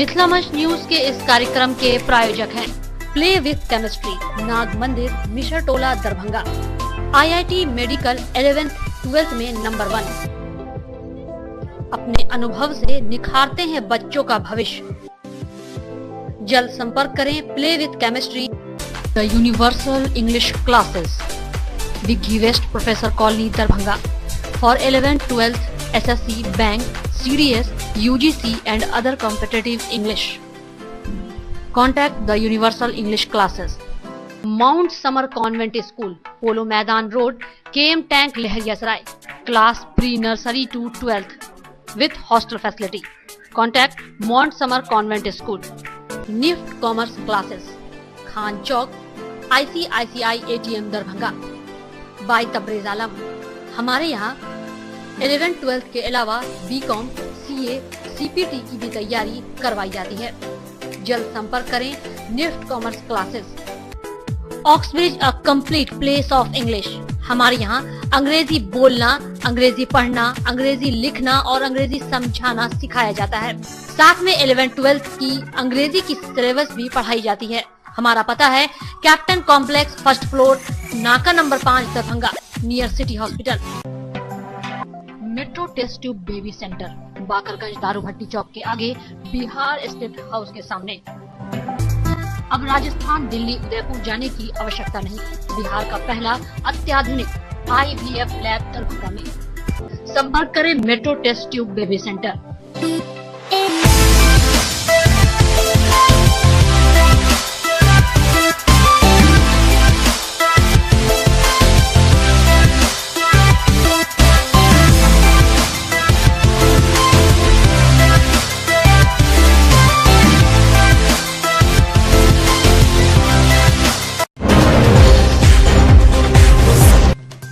मिथिला मंच न्यूज के इस कार्यक्रम के प्रायोजक हैं प्ले विथ केमिस्ट्री, नाग मंदिर, मिश्र टोला, दरभंगा। IIT मेडिकल 11th-12th में नंबर 1। अपने अनुभव से निखारते हैं बच्चों का भविष्य। जल्द संपर्क करें play with chemistry, the universal English classes, Vicky West, professor colony, Darbhanga. For 11th-12th SSC, bank, CDS, UGC and other competitive English. Contact the Universal English Classes. Mount Summer Convent School, Polo Maidan Road, KM Tank, Lehariyasaray. Class pre-nursery to 12th with hostel facility. Contact Mount Summer Convent School. NIFT Commerce Classes, Khan Chowk, ICICI ATM, Darbhanga. By Tabrez Alam. हमारे यहाँ 11th-12th के अलावा BCom, CA, CPT की भी तैयारी करवाई जाती है। जल्द संपर्क करें NIFT commerce classes. Oxbridge, a complete place of English. हमारे यहाँ अंग्रेजी बोलना, अंग्रेजी पढ़ना, अंग्रेजी लिखना और अंग्रेजी समझाना सिखाया जाता है। साथ में 11th-12th की अंग्रेजी की सिलेबस भी पढ़ाई जाती है। हमारा पता है कैप्टन कॉम्प्लेक्स, 1st फ्लोर, नाका number 5, Darbhanga, near city hospital. Metro test tube baby centre, Bakarganj, Darubhatti Chowk के आगे, बिहार स्टेट हाउस के सामने। अब राजस्थान, दिल्ली, उदयपुर जाने की आवश्यकता नहीं। बिहार का पहला अत्याधुनिक IVF लैब दरभंगा में। संपर्क करें metro test tube baby centre.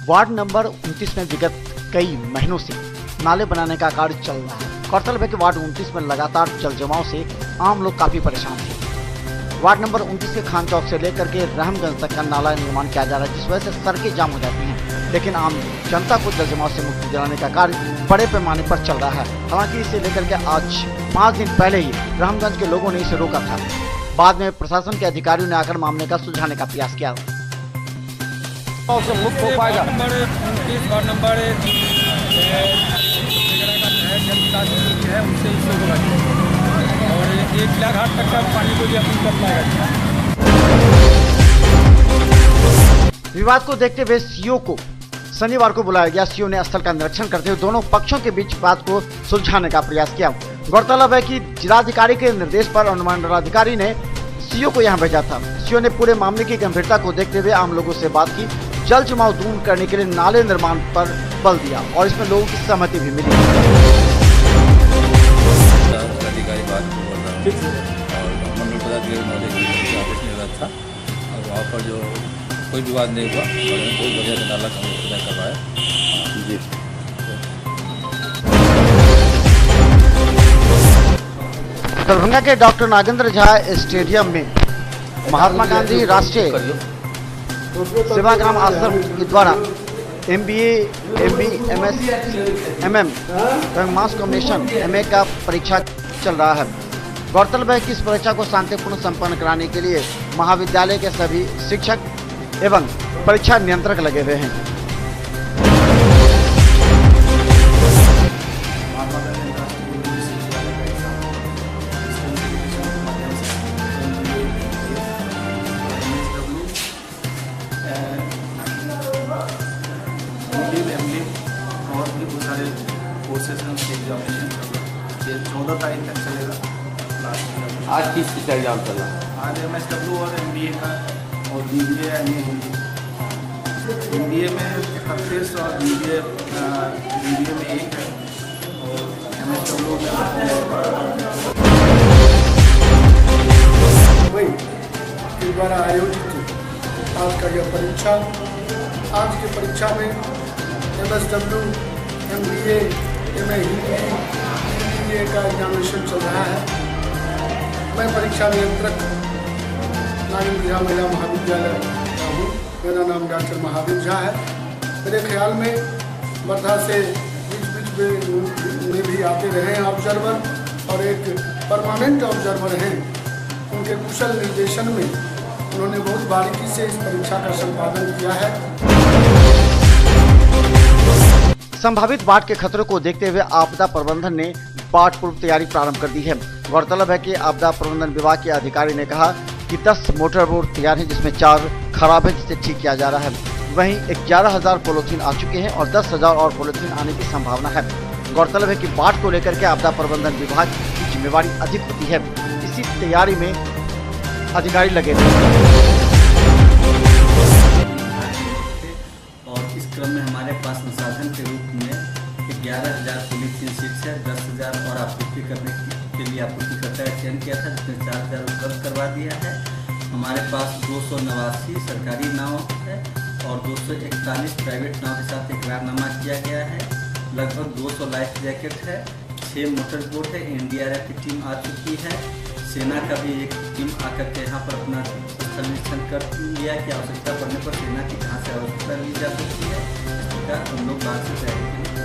Ward number 29 में विगत कई महीनों से नाले बनाने का कार्य चल रहा है। गौरतलब है कि वार्ड 29 में लगातार जल जमाव से आम लोग काफी परेशान थे। वार्ड नंबर 29 के खान चौक से लेकर के रहमगंज तक का नाला निर्माण किया जा रहा है, जिस वजह से सड़कें जाम हो जाती हैं। लेकिन आम जनता को जल जमाव से मुक्ति दिलाने का कार्य बड़े पैमाने पर चल रहा है। हालांकि इसे लेकर के आज 5 दिन पहले ही रहमगंज के लोगों ने इसे रोका था। बाद में प्रशासन के अधिकारियों ने आकर मामले का सुलझाने का प्रयास किया। से मुक्त हो पाएगा। वार्ड नंबर 29 है, उनसे इसे होगा और 1 लाख हाथ तक का पानी को भी अपनी कर पाएगा। विवाद को देखते हुए सीओ को शनिवार को बुलाया गया। सीओ ने स्थल का निरीक्षण करते हुए दोनों पक्षों के बीच बात को सुलझाने का प्रयास किया। गौरतलब है कि जिलाधिकारी के निर्देश पर अनुमंडलाधिकारी ने सीओ को यहां भेजा था। सीओ ने पूरे मामले की गंभीरता को देखते हुए आम लोगों से बात की, जल जमाव दूर करने के लिए नाले निर्माण पर बल दिया और इसमें लोगों की सहमति भी मिली। अधिकारी बात बोल रहा है और मंडल पदाधिकारी महोदय की ऑफिस में हुआ था और वहाँ पर जो कोई विवाद नहीं हुआ और बहुत बढ़िया से नाला का करवाया जी। दरभंगा के डॉक्टर नागेंद्र झा स्टेडियम में महात्मा गांधी राष्ट्रीय सेवाग्राम आश्रम के द्वारा MBA, MB, MS, MM एवं मास कॉम्बिनेशन MA का परीक्षा चल रहा है। गौरतलब है कि इस परीक्षा को शांतिपूर्ण संपन्न कराने के लिए महाविद्यालय के सभी शिक्षक एवं परीक्षा नियंत्रक लगे हुए हैं। और भी बहुत सारे कोर्सेज हैं, उसके एग्जामिनेशन चल रहा है। ये 14 तारीख तक चलेगा। आज किस चीज़ का एग्जाम चल रहा है? आज MSW और MBA का और BBA MA हिंदी। MBA में 38 और BBA में 1 है और MSW में के द्वारा आयोजित आज का यह परीक्षा। आज की परीक्षा में MSW, MBA, MA Hindi, BBA का एग्जामिनेशन चल रहा है। मैं परीक्षा नियंत्रक नागेंद्र झा महिला महाविद्यालय का हूँ। मेरा नाम डॉक्टर महावीर झा है। मेरे ख्याल में वर्धा से बीच बीच में भी आते रहे हैं ऑब्जर्वर और एक परमानेंट ऑब्जर्वर हैं, उनके कुशल निर्देशन में उन्होंने बहुत बारीकी से इस परीक्षा का संपादन किया है। संभावित बाढ़ के खतरों को देखते हुए आपदा प्रबंधन ने बाढ़ पूर्व तैयारी प्रारंभ कर दी है। गौरतलब है कि आपदा प्रबंधन विभाग के अधिकारी ने कहा कि 10 मोटर बोट तैयार हैं, जिसमें 4 खराब है, जिसे ठीक किया जा रहा है। वहीं 11,000 पॉलीथीन आ चुके हैं और 10,000 और पॉलीथीन आने की संभावना है। गौरतलब है कि बाढ़ को लेकर के आपदा प्रबंधन विभाग की जिम्मेवारी अधिक होती है। इसी तैयारी में अधिकारी लगे थे और इस क्रम में हमारे पास संसाधन के रूप में 11,000 पॉलीथीन शीट्स है, 10,000 और आपूर्ति करने के लिए आपूर्तिकर्ता का चयन किया था, जिसमें 4,000 उपलब्ध करवा दिया है। हमारे पास 289 सरकारी नाव है और 241 प्राइवेट नाव के साथ इकरारनामा किया गया है। लगभग 200 लाइफ जैकेट है, 6 मोटर बोट है, एनडीआरएफ की टीम आ चुकी है। सेना का भी एक टीम आकर के यहाँ पर अपना स्थल निरीक्षण कर लिया कि आवश्यकता पड़ने पर सेना की कहाँ से आवश्यकता ली जा सकती है, इसका हम लोग बाद से तैयारी के लिए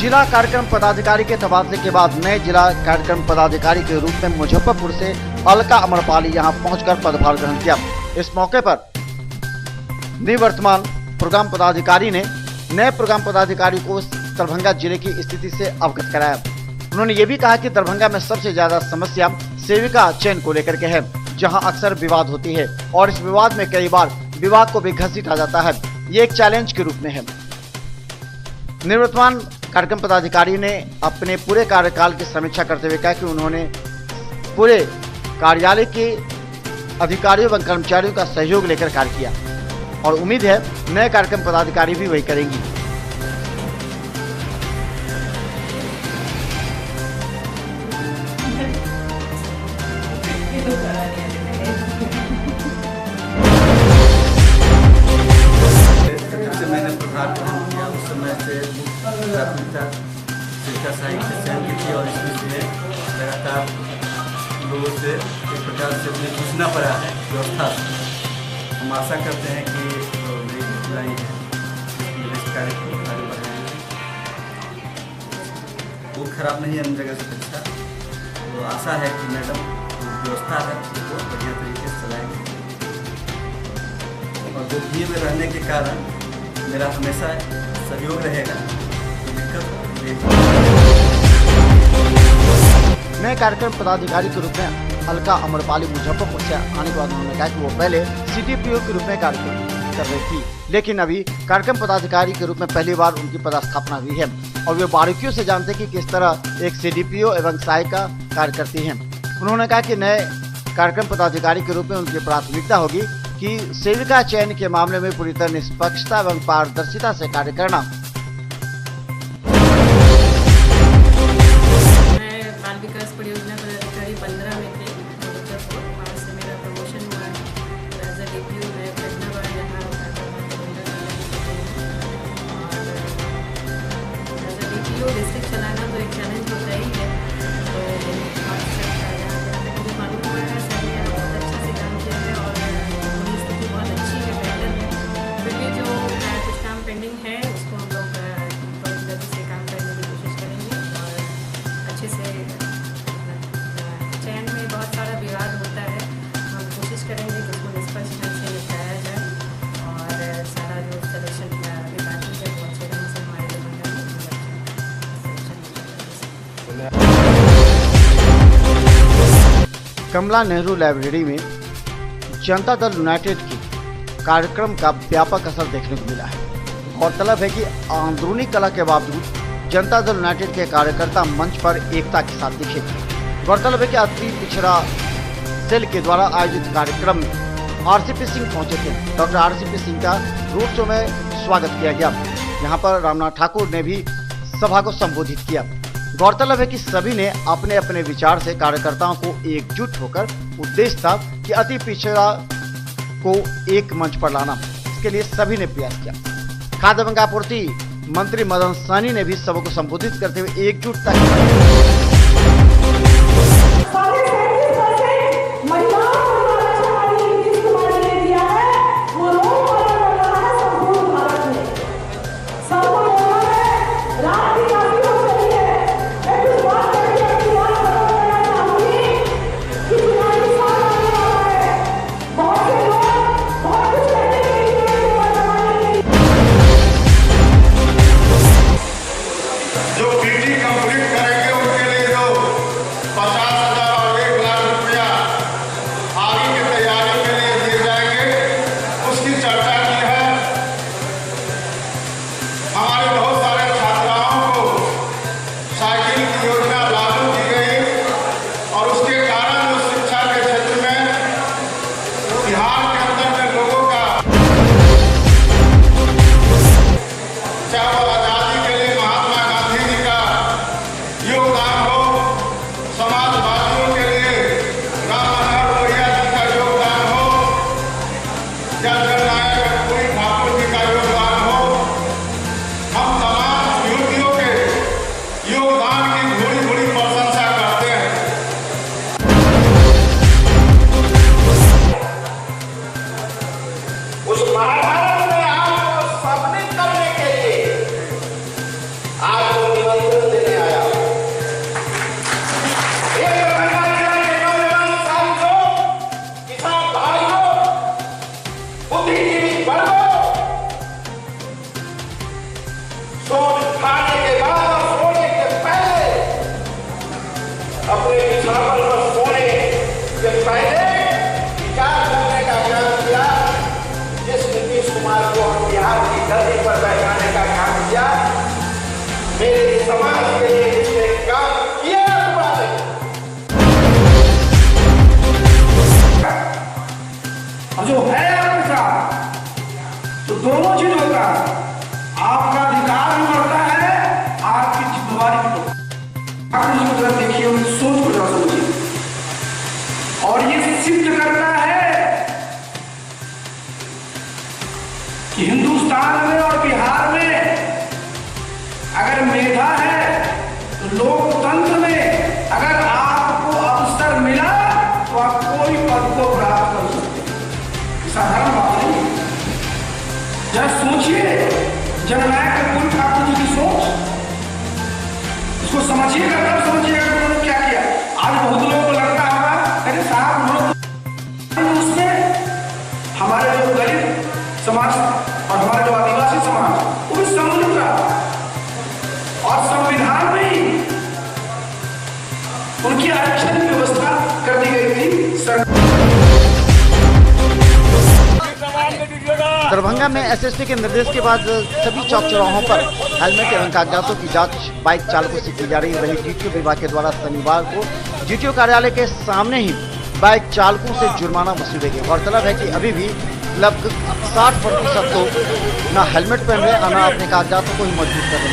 जिला कार्यक्रम पदाधिकारी के तबादले के बाद नए जिला कार्यक्रम पदाधिकारी के रूप में मुजफ्फरपुर से अलका अमरपाली यहां पहुंचकर पदभार ग्रहण किया। इस मौके पर निवर्तमान प्रोग्राम पदाधिकारी ने नए प्रोग्राम पदाधिकारी को दरभंगा जिले की स्थिति से अवगत कराया। उन्होंने ये भी कहा कि दरभंगा में सबसे ज्यादा समस्या सेविका चयन को लेकर के है, जहां अक्सर विवाद होती है और इस विवाद में कई बार विवाद को भी घसीटा जाता है। ये एक चैलेंज के रूप में है। निवर्तमान कार्यक्रम पदाधिकारी ने अपने पूरे कार्यकाल की समीक्षा करते हुए कहा कि उन्होंने पूरे कार्यालय के अधिकारियों एवं कर्मचारियों का सहयोग लेकर कार्य किया और उम्मीद है नए कार्यक्रम पदाधिकारी भी वही करेंगी। मैंने प्रभार ग्रहण किया उस समय से प्राथमिकता शिक्षा सहायक से चयन की थी और इसमें से लगातार लोगों से एक प्रकार से अपनी पूछना पड़ा है व्यवस्था से। हम आशा करते हैं कि नई जुलाई है इस कार्य को आगे बढ़ाएंगे। वो खराब नहीं है हम जगह से परीक्षा, तो आशा है कि मैडम व्यवस्था है उसको बढ़िया तरीके से चलाएंगे और गोपनीय में रहने के कारण मेरा हमेशा सहयोग रहेगा, तो दिक्कत नए कार्यक्रम पदाधिकारी के रूप में अलका अमरपाली मुजफ्फरपुर से आने के बाद उन्होंने कहा कि वो पहले सीडीपीओ के रूप में कार्य कर रही थी, लेकिन अभी कार्यक्रम पदाधिकारी के रूप में पहली बार उनकी पदस्थापना हुई है और वे बारीकियों से जानते कि किस तरह एक सीडीपीओ एवं सहायिका कार्य करती हैं। उन्होंने कहा कि नए कार्यक्रम पदाधिकारी के रूप में उनकी प्राथमिकता होगी कि सेविका चयन के मामले में पूरी तरह निष्पक्षता एवं पारदर्शिता से कार्य करना। मैं बाल विकास परियोजना पदाधिकारी 15 में थे, वहाँ से मेरा प्रमोशन हुआ है। एज अ डीपीओ मैं पहला बार यहाँ और एज अ डीपीओ डिस्ट्रिक्ट चलाना तो एक चैलेंज होता ही है। तो मुझे मालूम हुआ है सर ने बहुत अच्छा से काम किया है और स्थिति बहुत अच्छी है, बेहतर है। फिर भी जो कुछ काम पेंडिंग है उसको हम लोग बड़ी जल्दी से काम करने की कोशिश करेंगे और अच्छे से चयन में बहुत सारा विवाद होता है, हम कोशिश करेंगे कि उसको निष्पक्ष ढंग से निपटाया जाए और सारा जो सिलेक्शन डिपार्टमेंट है वो अच्छे ढंग से हमारे दरभंगा में कमला नेहरू लाइब्रेरी में जनता दल यूनाइटेड की कार्यक्रम का व्यापक असर देखने को मिला है। गौरतलब है कि अंदरूनी कला के बावजूद जनता दल यूनाइटेड के कार्यकर्ता मंच पर एकता के साथ दिखे। गौरतलब है कि अति पिछड़ा सेल के द्वारा आयोजित कार्यक्रम में आरसीपी सिंह पहुंचे थे। डॉक्टर आरसीपी सिंह का रोड शो में स्वागत किया गया। यहाँ पर रामनाथ ठाकुर ने भी सभा को संबोधित किया। गौरतलब है कि सभी ने अपने अपने विचार से कार्यकर्ताओं को एकजुट होकर उद्देश्य था कि अति पिछड़ा को एक मंच पर लाना। इसके लिए सभी ने प्रयास किया। खाद्य एवं आपूर्ति मंत्री मदन सहनी ने भी सभा को संबोधित करते हुए एकजुटता महिलाओं उसकी चर्चा की है। हमारे बहुत सारे छात्राओं को साइकिल की योजना लागू की गई और उसके कारण जो शिक्षा के क्षेत्र में बिहार के अंदर में लोगों का, चाहे वो आजादी के लिए महात्मा गांधी जी का योगदान हो, समाजवादियों के लिए राम मनोहर लोहिया जी का योगदान हो, या जननायक कर्पूरी ठाकुर जी का योगदान हो, हम तमाम विरोधियों के योगदान की बड़ी बड़ी प्रशंसा करते हैं। उस महाभारत में आपको सम्मिलित करने के लिए आपको निमंत्रण देने आया। एक दरभंगा जिला के नौजवान साथियों, किसान भाइयों, बुद्धिजीवी वर्गों, सोच खाने के बाद और सोने के पहले, अपने बिछावन पर सोने के पहले विचार करने का काम किया। जिस नीतीश कुमार को हम बिहार की धरती पर बैठाने का काम किया, मेरे समाज के लिए जिसने काम किया तुम्हारे, और जो है आपके साथ, तो दोनों चीजों का आपका अधिकार भी बढ़ता है, आपकी जिम्मेवारी भी बढ़ती है। आप उसको जरा देखिए, उस सोच को जरा समझिए, और ये सिद्ध करता है कि हिंदुस्तान में और बिहार में अगर मेधा है तो लोकतंत्र में अगर आपको अवसर मिला तो आप कोई पद को प्राप्त कर सकते हैं। साधारण बात नहीं। जरा सोचिए जननायक कर्पूरी ठाकुर जी की सोच, इसको समझिएगा तब समझिएगा कि उन्होंने क्या किया। आज बहुत लोगों को लगता होगा अरे साहब उन्होंने उसमें हमारे जो दलित समाज और हमारे जो आदिवासी समाज वो भी सम्मिलित रहा, और संविधान में ही उनकी आरक्षण की व्यवस्था कर दी गई थी। दरभंगा में एसएसपी के निर्देश के बाद सभी चौक चौराहों पर हेलमेट एवं कागजातों की जांच बाइक चालकों से की जा रही है। वहीं डीटीओ विभाग के द्वारा शनिवार को डीटीओ कार्यालय के सामने ही बाइक चालकों से जुर्माना वसूले गए। गौरतलब है कि अभी भी लगभग 60% लोग न हेलमेट पहन रहे और न अपने कागजातों को ही मजबूत कर रहे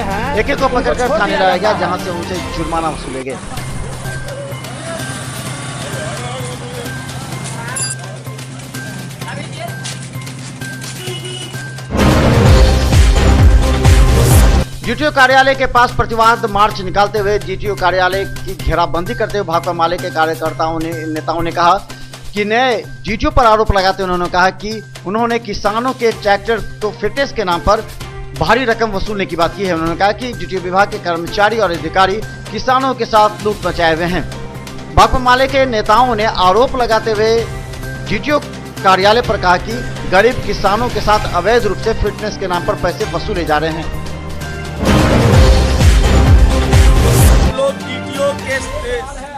हैं। एक एक को पकड़कर थाने लाया गया, जहां से उनसे जुर्माना वसूले गए। डीटीओ कार्यालय के पास प्रतिवाद मार्च निकालते हुए डीटीओ कार्यालय की घेराबंदी करते हुए भाकपा माले के कार्यकर्ताओं ने नेताओं ने कहा कि नए डीटीओ पर आरोप लगाते उन्होंने कहा कि उन्होंने किसानों के ट्रैक्टर तो फिटनेस के नाम पर भारी रकम वसूलने की बात की है। उन्होंने कहा कि डीटीओ विभाग के कर्मचारी और अधिकारी किसानों के साथ लूट मचाए हुए हैं। भाकपा माले के नेताओं ने आरोप लगाते हुए डीटीओ कार्यालय पर कहा कि गरीब किसानों के साथ अवैध रूप से फिटनेस के नाम पर पैसे वसूले जा रहे हैं। लोग डीटीओ के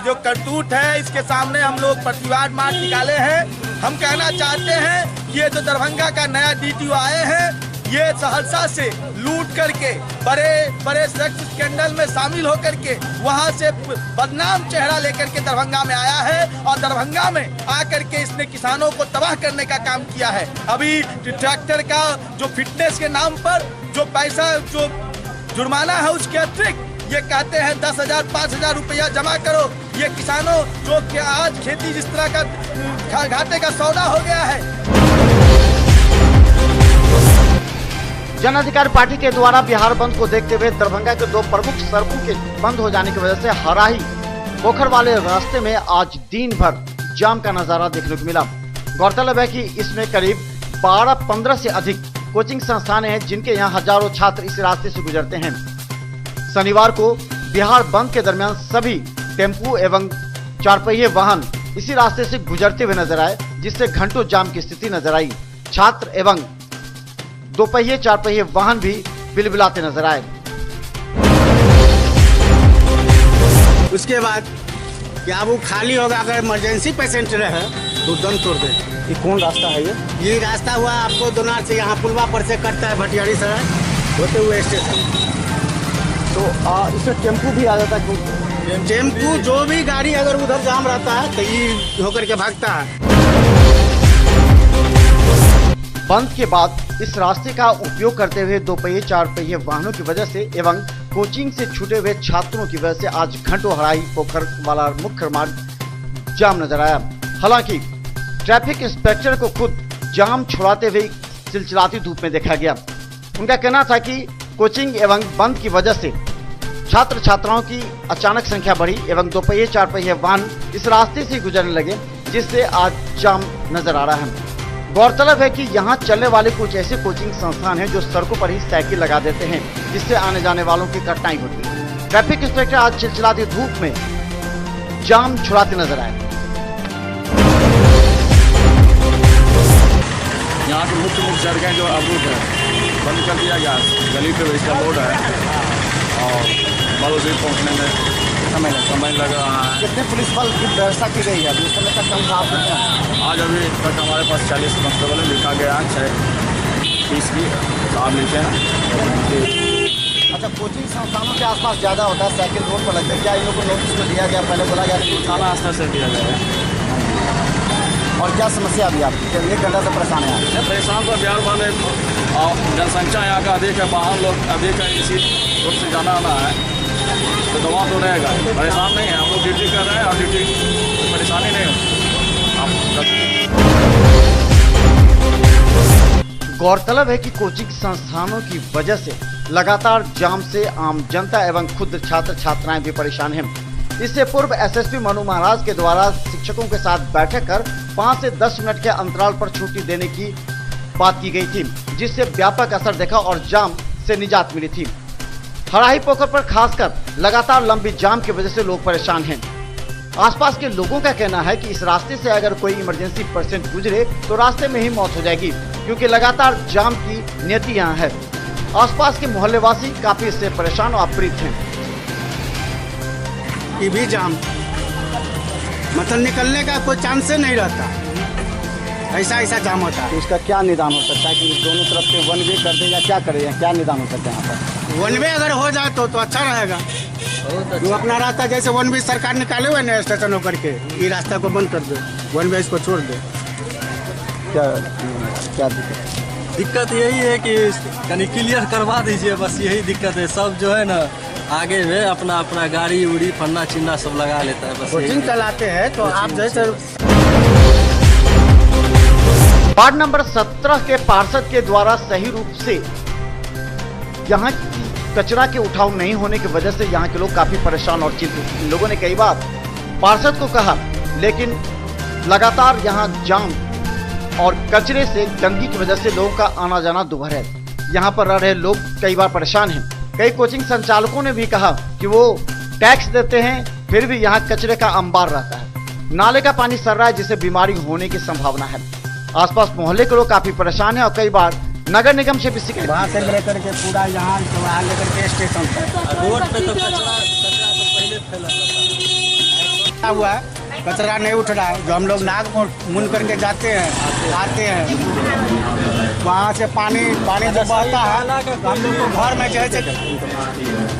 जो करतूत है इसके सामने हम लोग प्रतिवाद मार्च निकाले हैं। हम कहना चाहते हैं कि ये जो दरभंगा का नया डीटीओ आए हैं, ये सहरसा से लूट करके बड़े बड़े सेक्स स्कैंडल में शामिल होकर के वहां से बदनाम चेहरा लेकर के दरभंगा में आया है और दरभंगा में आकर के इसने किसानों को तबाह करने का काम किया है। अभी ट्रैक्टर का जो फिटनेस के नाम पर जो पैसा जो जुर्माना है उसके अतिरिक्त ये कहते हैं 10,000 5,000 रुपया जमा करो। ये किसानों जो कि आज खेती जिस तरह का घाटे का सौदा हो गया है। जन अधिकार पार्टी के द्वारा बिहार बंद को देखते हुए दरभंगा के दो प्रमुख सड़कों के बंद हो जाने की वजह से हराही पोखर वाले रास्ते में आज दिन भर जाम का नजारा देखने को मिला। गौरतलब है कि इसमें करीब 12-15 से अधिक कोचिंग संस्थान हैं, जिनके यहाँ हजारों छात्र इस रास्ते से गुजरते हैं। शनिवार को बिहार बंद के दरमियान सभी टेम्पू एवं 4 पहिए वाहन इसी रास्ते से गुजरते हुए नजर आए, जिससे घंटों जाम की स्थिति नजर आई। छात्र एवं 2 पहिए 4 पहिए वाहन भी बिलबिलाते नजर आए। उसके बाद क्या वो खाली होगा, अगर इमरजेंसी पेशेंट रहे तो दम तोड़ दे। ये कौन रास्ता है ये रास्ता हुआ आपको दोनार से, यहाँ पुलवा पर से कटता है भटियारी से होते हुए स्टेशन। तो इसमें टेम्पू भी आ जाता है? टेम्पू जो भी गाड़ी अगर उधर जाम रहता है तो ये होकर के भागता है। बंद के बाद इस रास्ते का उपयोग करते हुए 2 पहिए 4 पहिए वाहनों की वजह से एवं कोचिंग से छूटे हुए छात्रों की वजह से आज घंटों हराई पोखर वाला मुख्य मार्ग जाम नजर आया। हालांकि ट्रैफिक इंस्पेक्टर को खुद जाम छुड़ाते हुए चिलचिलाती धूप में देखा गया। उनका कहना था कि कोचिंग एवं बंद की वजह से छात्र छात्राओं की अचानक संख्या बढ़ी एवं 2 पहिए 4 पहिए वाहन इस रास्ते से गुजरने लगे, जिससे आज जाम नजर आ रहा है। गौरतलब है कि यहाँ चलने वाले कुछ ऐसे कोचिंग संस्थान हैं जो सड़कों पर ही साइकिल लगा देते हैं, जिससे आने जाने वालों की कठिनाई होती है। ट्रैफिक इंस्पेक्टर आज चिलचिलाती धूप में जाम छुड़ाते नजर आए। यहाँ की मुख्य सड़कें जो अवरुद्ध है बंद कर दिया गया। गली पे इसका लोड है और बलौदी पहुँचने में समय लग रहा है। कितने पुलिस बल की व्यवस्था की गई है? उस समय तक हम आज अभी तक हमारे पास 40 कांस्टेबल लिखा गया है, 6:30 की काम लिखे हैं। अच्छा, कोचिंग संस्थानों के आसपास ज़्यादा होता है, साइकिल रोड पर लगता है, क्या इन लोगों को नोटिस तो दिया गया? पहले बोला गया थाना स्तर से दिया गया है। और क्या समस्या अभी आप 1 घंटा से परेशान है? परेशान तो बिहार वाले और जनसंख्या यहाँ का अधिक है, वाहन लोग अधिक है, इसी रोड से जाना आना है तो दवा तो रहेगा। परेशान नहीं है, हम लोग ड्यूटी कर रहे हैं और ड्यूटी परेशानी नहीं होती। गौरतलब है कि कोचिंग संस्थानों की वजह से लगातार जाम से आम जनता एवं खुद छात्र छात्राएं भी परेशान हैं। इससे पूर्व एसएसपी मनु महाराज के द्वारा शिक्षकों के साथ बैठक कर 5 से 10 मिनट के अंतराल पर छुट्टी देने की बात की गई थी, जिससे व्यापक असर देखा और जाम से निजात मिली थी। हराही पोखर पर खासकर लगातार लंबी जाम की वजह से लोग परेशान हैं। आसपास के लोगों का कहना है कि इस रास्ते से अगर कोई इमरजेंसी पेशेंट गुजरे तो रास्ते में ही मौत हो जाएगी, क्योंकि लगातार जाम की नियति यहाँ है। आसपास के मोहल्लेवासी काफी इससे परेशान और अपीड़ित हैं। ये भी जाम मतलब निकलने का कोई चांस नहीं रहता, ऐसा जाम होता है। इसका क्या निदान हो सकता है कि दोनों तरफ से 1 वे कर दे या क्या करे, या क्या निदान हो सकता है यहाँ पर? 1 वे अगर हो जाए तो अच्छा रहेगा। जो अपना रास्ता जैसे 1 वे सरकार निकाले हुए ना स्टेशन होकर के, ये रास्ता को बंद कर दे, 1 वे इसको छोड़ दे। क्या दिक्कत यही है कि कहीं क्लियर करवा दीजिए, बस यही दिक्कत है। सब जो है ना आगे में अपना अपना गाड़ी उड़ी फन्ना चिन्ना सब लगा लेता है। बस कोचिंग चलाते हैं तो आप जैसे वार्ड नंबर 17 के पार्षद के द्वारा सही रूप से यहाँ कचरा के उठाव नहीं होने की वजह से यहाँ के लोग काफी परेशान और चिंतित। लोगों ने कई बार पार्षद को कहा, लेकिन लगातार यहाँ जाम और कचरे से गंदगी की वजह से लोगों का आना जाना दुभर है। यहाँ पर रह रहे लोग कई बार परेशान हैं। कई कोचिंग संचालकों ने भी कहा कि वो टैक्स देते हैं, फिर भी यहाँ कचरे का अंबार रहता है। नाले का पानी सर रहा है, जिससे बीमारी होने की संभावना है। आसपास मोहल्ले के लोग काफी परेशान हैं और कई बार नगर निगम से भी शिकायत। वहाँ से लेकर के पूरा यहाँ लेकर के स्टेशन रोड पे तो कचरा तो पहले फैला हुआ है, कचरा नहीं उठ रहा है। जो हम लोग नाक मुन करके जाते हैं आते हैं, वहाँ से पानी जो बहता है हम लोग को घर में जैसे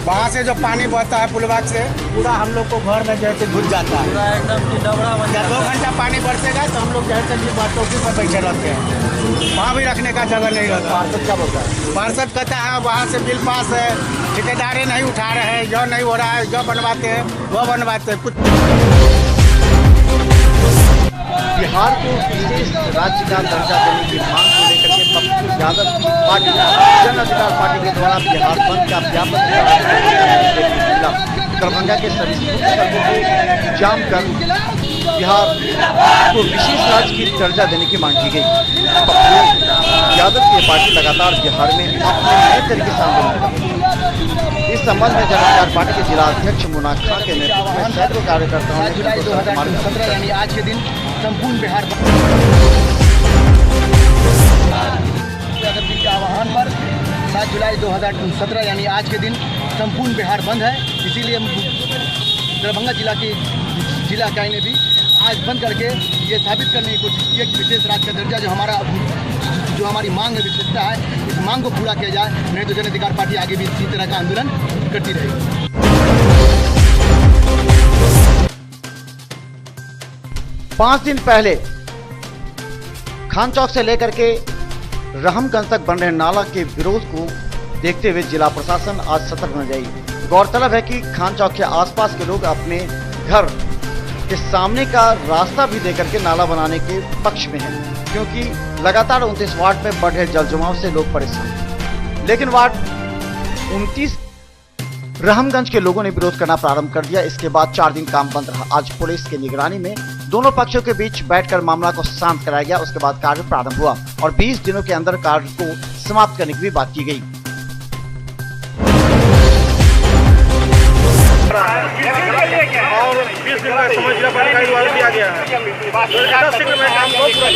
वहाँ से जो पानी बहता है पुलवा से पूरा हम लोग को घर में जैसे घुस जाता है। पूरा एकदम डबरा बन जाता है। 2 घंटा पानी बरसेगा तो हम लोग जैसे चौकी पर बैठे रहते हैं, वहाँ भी रखने का जगह नहीं रहता। पार्षद क्या बोलता है? पार्षद कहता है वहाँ से बिल पास है, ठेकेदारी नहीं उठा रहे हैं, जो नहीं हो रहा है, जो बनवाते हैं वो बनवाते हैं। कुछ बिहार को विशेष राज्य का दर्जा देने की मांग को लेकर के पप्पू यादव की पार्टी जन अधिकार पार्टी के द्वारा बिहार बंद का व्यापक दरभंगा के सभी सड़कों को जाम कर बिहार को विशेष राज्य की दर्जा देने की मांग की गई। पप्पू यादव की पार्टी लगातार बिहार में अपने नए तरीके से आंदोलन कर रही है। इस संबंध में जन अधिकार पार्टी के जिला अध्यक्ष मुना खां के नेतृत्व में सैकड़ों कार्यकर्ताओं ने 2017 यानी आज के दिन संपूर्ण बिहार के आह्वान पर 7 जुलाई 2017 यानी आज के दिन संपूर्ण बिहार बंद है। इसीलिए दरभंगा जिला की जिला इकाई ने भी आज बंद करके ये साबित करने की कोशिश की है कि विशेष राज्य का दर्जा जो हमारी मांग है, विशेषता है, इस मांग को पूरा किया जाए, नहीं तो जन अधिकार पार्टी आगे भी इसी तरह का आंदोलन करती रहेगी। 5 दिन पहले खान चौक से लेकर के रहमगंज तक बन रहे नाला के विरोध को देखते हुए जिला प्रशासन आज सतर्क नजर आई। गौरतलब है कि खान चौक के आसपास के लोग अपने घर के सामने का रास्ता भी देकर के नाला बनाने के पक्ष में है, क्योंकि लगातार 29 वार्ड में बढ़ रहे जल जमाव से लोग परेशान। लेकिन वार्ड 29 रहमगंज के लोगों ने विरोध करना प्रारंभ कर दिया। इसके बाद 4 दिन काम बंद रहा। आज पुलिस की निगरानी में दोनों पक्षों के बीच बैठकर मामला को शांत कराया गया। उसके बाद कार्य प्रारंभ हुआ और 20 दिनों के अंदर कार्य को समाप्त करने की भी बात की गई। और 20 दिन का समय जिला पदाधिकारी द्वारा दिया गया है। ज़्यादा शीघ्र में काम को पूरा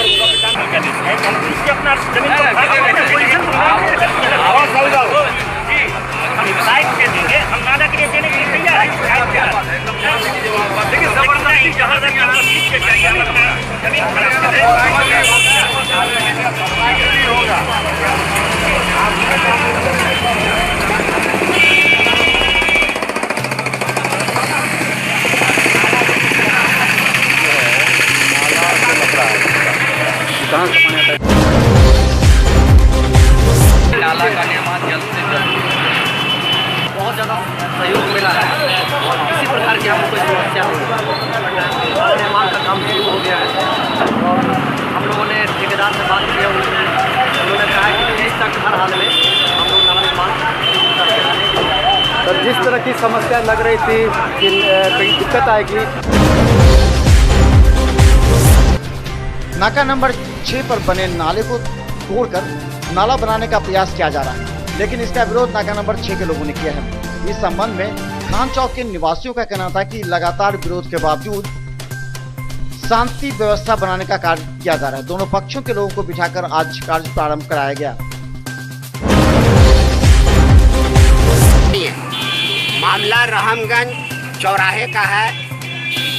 नाला का निर्माण जल्द से जल्द बहुत ज़्यादा सहयोग मिला है और किसी प्रकार की हमको कोई समस्या नहीं। निर्माण का काम शुरू हो गया है और हम लोगों ने ठेकेदार से बात किया, उन्होंने कहा कि 30 तक हर हाल में हम लोग नाला निर्माण करके। तो जिस तरह की समस्या लग रही थी कि कहीं दिक्कत आएगी, नाका नंबर 6 पर बने नाले को तोड़कर नाला बनाने का प्रयास किया जा रहा है, लेकिन इसका विरोध नाका नंबर 6 के लोगों ने किया है। इस संबंध में खान चौक के निवासियों का कहना था कि लगातार विरोध के बावजूद शांति व्यवस्था बनाने का कार्य किया जा रहा है। दोनों पक्षों के लोगों को बिठाकर आज कार्य प्रारंभ कराया गया। मामला रहमगंज चौराहे का है।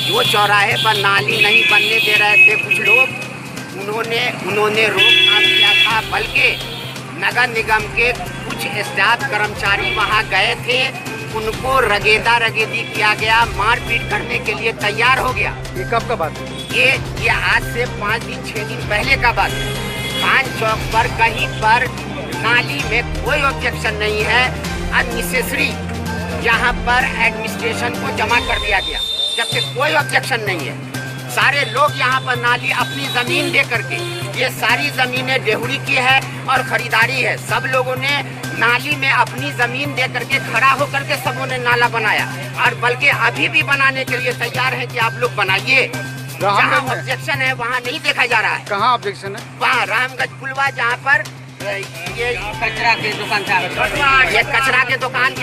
जो चौराहे पर नाली नहीं बनने दे रहे थे कुछ लोग, उन्होंने रोकथाम किया था, बल्कि नगर निगम के कुछ स्टाफ कर्मचारी वहां गए थे, उनको रगेदी किया गया, मारपीट करने के लिए तैयार हो गया। ये कब का बात है? ये आज से 5 दिन 6 दिन पहले का बात है। खान चौक पर कहीं पर नाली में कोई ऑब्जेक्शन नहीं है, अननेसेसरी यहाँ पर एडमिनिस्ट्रेशन को जमा कर दिया गया, जबकि कोई ऑब्जेक्शन नहीं है। सारे लोग यहाँ पर नाली अपनी जमीन दे करके, ये सारी जमीनें डेहुरी की है और खरीदारी है, सब लोगों ने नाली में अपनी जमीन दे करके खड़ा होकर के सबों ने नाला बनाया और बल्कि अभी भी बनाने के लिए तैयार है कि आप लोग बनाइए। जहाँ ऑब्जेक्शन है वहाँ नहीं देखा जा रहा है। कहाँ ऑब्जेक्शन है? वहाँ रामगंज पुलवा, जहाँ पर ये कचरा के दुकान, ये कचरा के दुकान